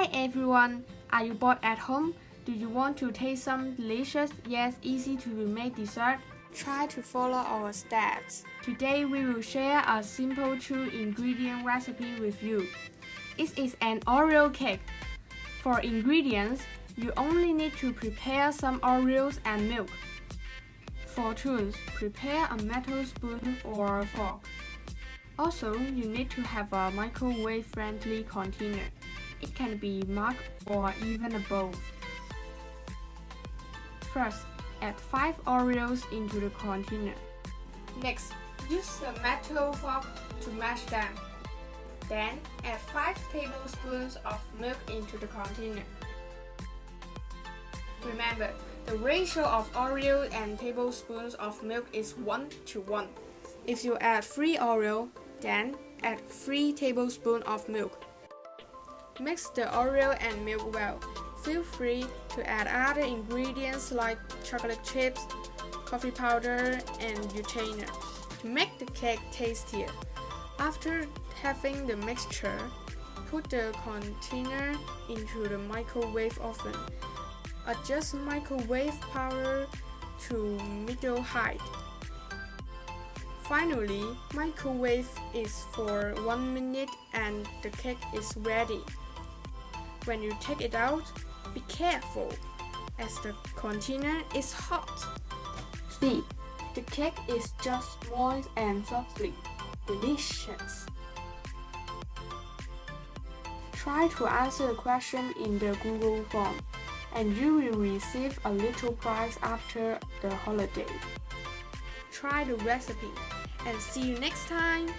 Hi everyone! Are you bored at home? Do you want to taste some delicious yet easy to make dessert? Try to follow our steps. Today we will share a simple 2-ingredient recipe with you. It is an Oreo cake. For ingredients, you only need to prepare some Oreos and milk. For tools, prepare a metal spoon or a fork. Also, you need to have a microwave-friendly container. It can be mug or even a bowl. First, add 5 Oreos into the container. Next, use a metal fork to mash them. Then, add 5 tablespoons of milk into the container. Remember, the ratio of Oreo and tablespoons of milk is 1:1. If you add 3 Oreo, then add 3 tablespoons of milk. Mix the Oreo and milk well. Feel free to add other ingredients like chocolate chips, coffee powder, and Nutella to make the cake tastier. After having the mixture, put the container into the microwave oven. Adjust microwave power to middle height. Finally, microwave is for 1 minute and the cake is ready. When you take it out, be careful, as the container is hot. See, the cake is just moist and fluffy. Delicious! Try to answer the question in the Google form, and you will receive a little prize after the holiday. Try the recipe, and see you next time!